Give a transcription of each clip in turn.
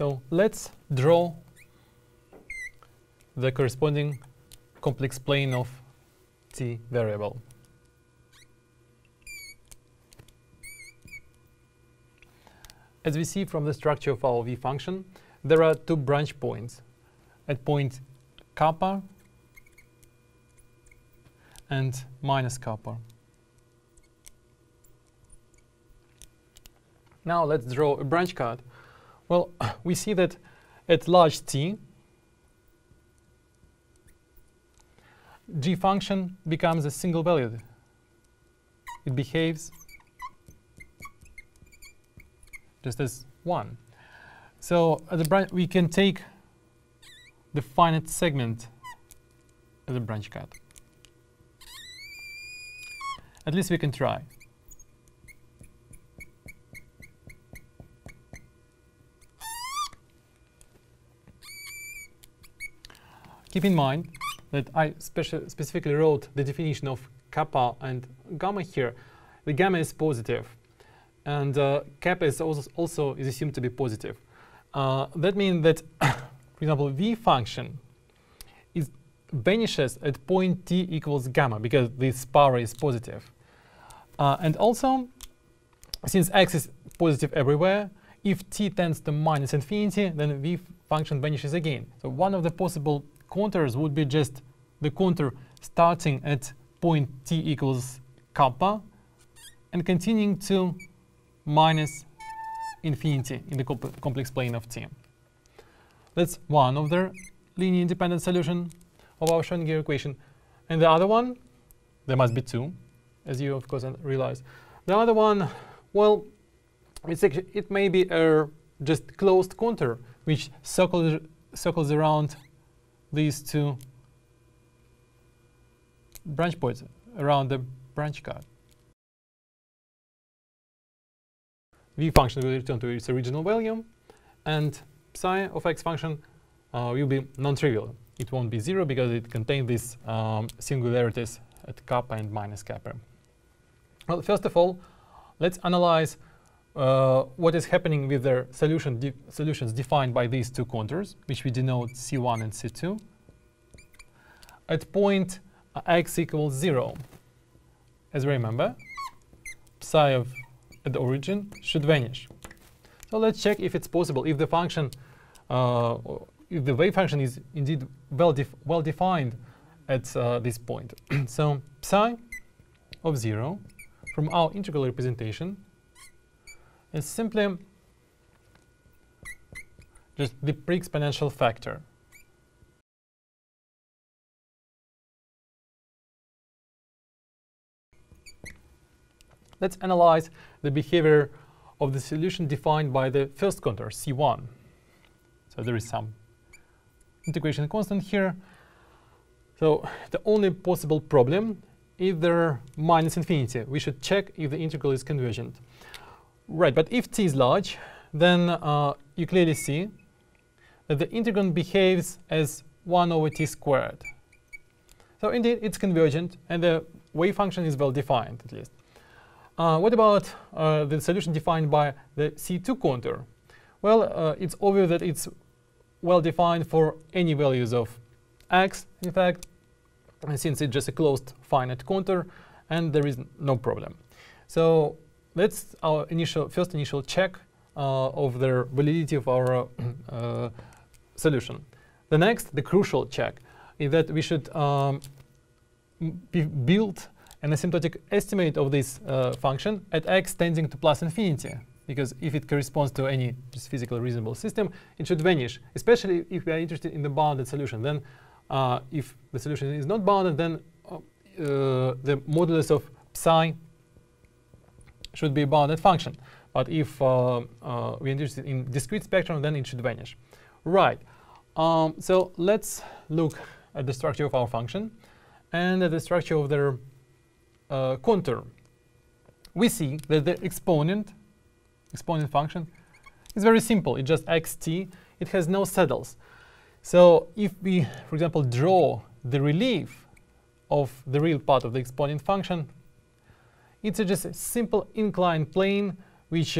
So let's draw the corresponding complex plane of t variable. As we see from the structure of our v function, there are two branch points at point kappa and minus kappa. Now let's draw a branch cut. Well, we see that at large t, g function becomes a single valued. It behaves just as 1. So at the branch, we can take the finite segment as a branch cut. At least we can try. Keep in mind that I specifically wrote the definition of kappa and gamma here. The gamma is positive, and kappa is also is assumed to be positive. That means that, for example, v function vanishes at point t equals gamma because this power is positive. And also, since x is positive everywhere, if t tends to minus infinity, then v function vanishes again. So one of the possible contours would be just the contour starting at point t equals kappa and continuing to minus infinity in the complex plane of t. That's one of the linear independent solution of our Schrödinger equation. And the other one, there must be two, as you of course realize. The other one, well, it may be a just closed contour which circles around these two branch points, around the branch cut. V function will return to its original value, and psi of x function will be non-trivial. It won't be 0 because it contains these singularities at kappa and minus kappa. Well, first of all, let's analyze what is happening with the solutions defined by these two contours, which we denote C1 and C2, at point x equals 0. As we remember, psi of at the origin should vanish. So let's check if it's possible, if the function, if the wave function is indeed well defined at this point. So psi of 0 from our integral representation is simply just the pre-exponential factor. Let's analyze the behavior of the solution defined by the first contour, C1. So there is some integration constant here. So the only possible problem, if there minus infinity, we should check if the integral is convergent. Right, but if t is large, then you clearly see that the integrand behaves as 1 over t squared. So indeed, it's convergent, and the wave function is well defined, at least. What about the solution defined by the C2 contour? Well, it's obvious that it's well defined for any values of x, in fact, since it's just a closed finite contour, and there is no problem. So that's our first initial check of the validity of our solution. The next, the crucial check, is that we should build an asymptotic estimate of this function at x tending to plus infinity, because if it corresponds to any just physically reasonable system, it should vanish, especially if we are interested in the bounded solution. Then if the solution is not bounded, then the modulus of psi should be a bounded function. But if we're interested in discrete spectrum, then it should vanish. Right. So let's look at the structure of our function and at the structure of their contour. We see that the exponent function is very simple. It's just xt. It has no saddles. So if we, for example, draw the relief of the real part of the exponent function, it's just a simple inclined plane which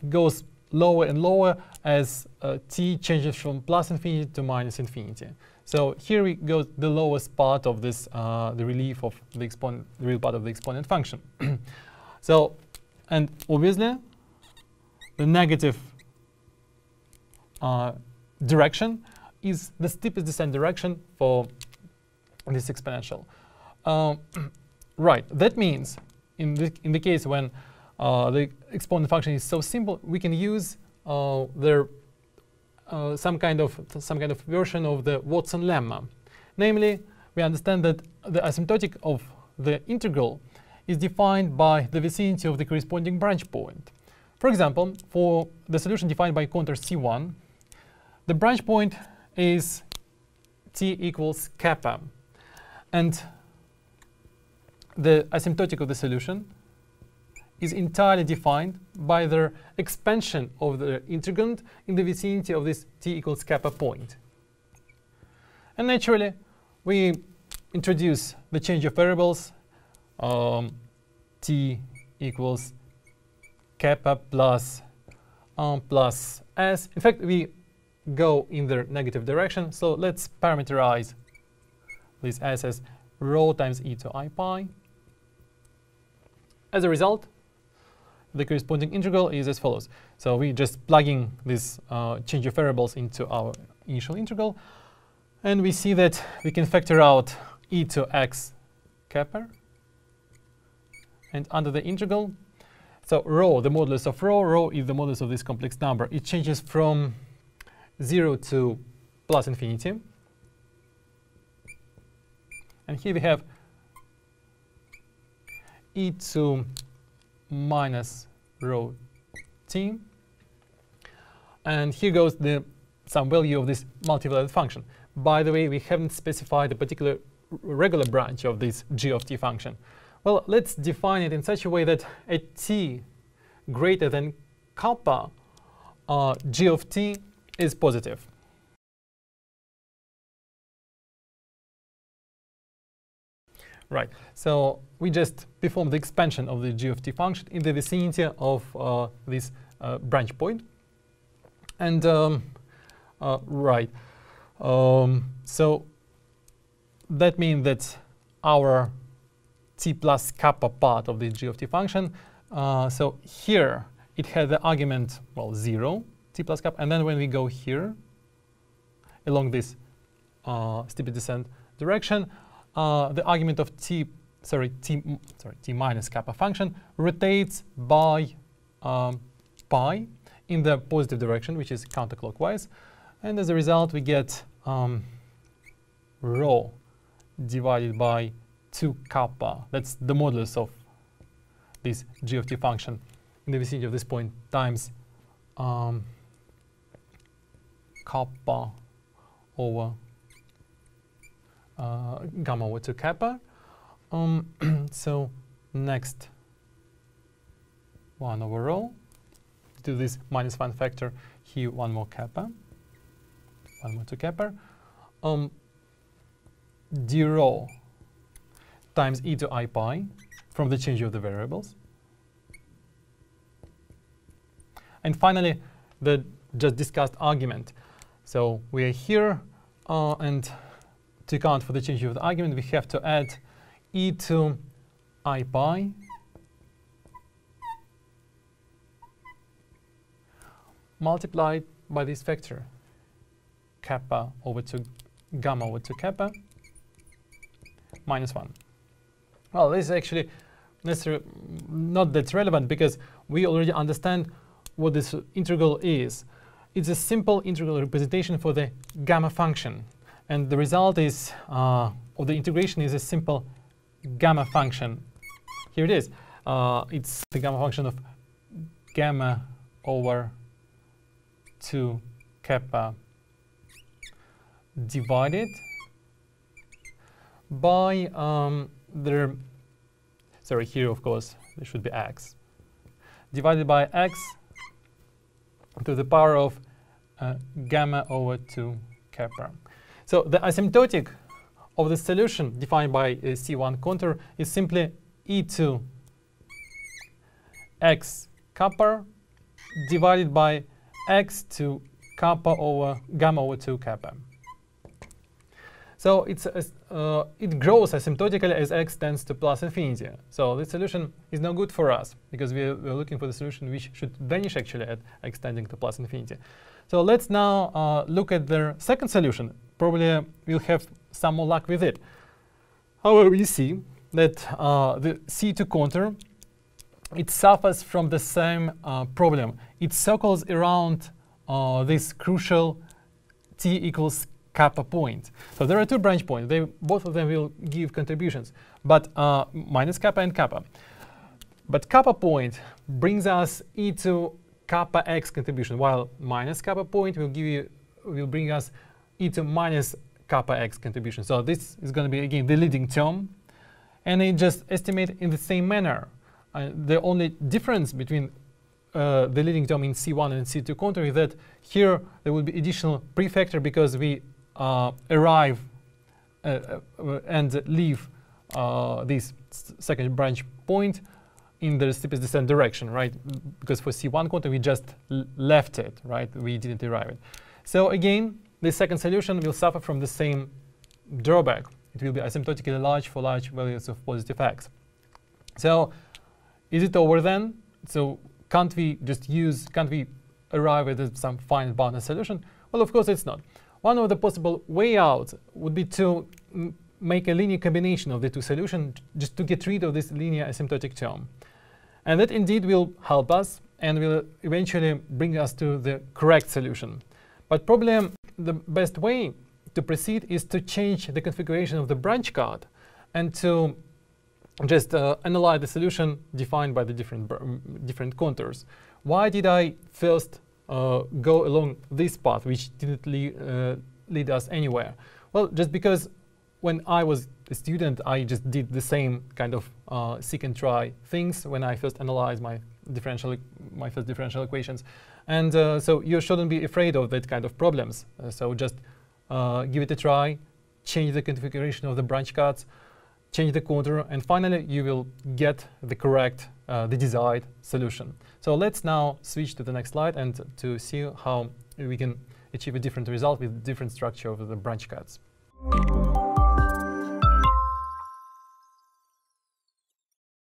goes lower and lower as t changes from plus infinity to minus infinity. So here we go the lowest part of this, the relief of the exponent, the real part of the exponent function. So, and obviously, the negative direction is the steepest descent direction for this exponential. Right, that means in the case when the exponent function is so simple, we can use some kind of version of the Watson lemma. Namely, we understand that the asymptotic of the integral is defined by the vicinity of the corresponding branch point. For example, for the solution defined by contour C1, the branch point is t equals kappa, and the asymptotic of the solution is entirely defined by the expansion of the integrand in the vicinity of this t equals kappa point. And naturally, we introduce the change of variables, t equals kappa plus s. In fact, we go in the negative direction, so let's parameterize this s as rho times e to I pi. As a result, the corresponding integral is as follows. So we just plugging this change of variables into our initial integral, and we see that we can factor out e to x kappa, and under the integral, so rho, the modulus of rho is the modulus of this complex number. It changes from 0 to plus infinity. And here we have e to minus rho t. And here goes some value of this multivalued function. By the way, we haven't specified a particular regular branch of this g of t function. Well, let's define it in such a way that at t greater than kappa, g of t is positive. Right, so we just perform the expansion of the g of t function in the vicinity of this branch point. And right, so that means that our t plus kappa part of the g of t function, so here it had the argument, well, 0, t plus kappa, and then when we go here along this steep descent direction, the argument of t minus kappa function rotates by pi in the positive direction, which is counterclockwise, and as a result we get rho divided by 2 kappa. That's the modulus of this g of t function in the vicinity of this point times kappa over gamma over 2 kappa. So next 1 over rho. Do this minus 1 factor, here 1 more kappa, 1 more 2 kappa. D rho times e to I pi from the change of the variables. And finally, the just discussed argument. So we are here, and to account for the change of the argument, we have to add e to I pi multiplied by this factor, kappa over 2 gamma over 2 kappa minus 1. Well, this is actually not that relevant because we already understand what this integral is. It's a simple integral representation for the gamma function. And the result is of the integration is a simple gamma function. Here it is. It's the gamma function of gamma over 2 kappa divided by sorry, here of course there should be x, divided by x to the power of gamma over 2 kappa. So the asymptotic of the solution defined by C1 contour is simply e to x kappa divided by x to kappa over gamma over 2 kappa. So it grows asymptotically as x tends to plus infinity. So this solution is no good for us because we're looking for the solution which should vanish actually at x tending to plus infinity. So let's now look at the second solution. Probably we'll have some more luck with it. However, we see that the C2 contour, it suffers from the same problem. It circles around this crucial t equals kappa point. So there are two branch points. Both of them will give contributions, but minus kappa and kappa. But kappa point brings us e to kappa x contribution, while minus kappa point will bring us e to minus kappa x contribution. So this is going to be again the leading term, and it just estimate in the same manner. The only difference between the leading term in C1 and C2 contour is that here there will be additional prefactor because we arrive and leave this second branch point in the steepest descent direction, right? Because for C1 contour we just left it, right? We didn't arrive it. So again, the second solution will suffer from the same drawback. It will be asymptotically large for large values of positive x. So is it over then? So can't we arrive at some finite bounded solution? Well, of course it's not. One of the possible way out would be to make a linear combination of the two solutions just to get rid of this linear asymptotic term. And that indeed will help us and will eventually bring us to the correct solution. But probably the best way to proceed is to change the configuration of the branch card and to just analyze the solution defined by the different contours. Why did I first go along this path, which didn't lead us anywhere? Well, just because when I was a student, I just did the same kind of seek and try things when I first analyzed my first differential equations. And so you shouldn't be afraid of that kind of problems. So just give it a try, change the configuration of the branch cards, change the contour, and finally you will get the correct, the desired solution. So let's now switch to the next slide and to see how we can achieve a different result with different structure of the branch cards.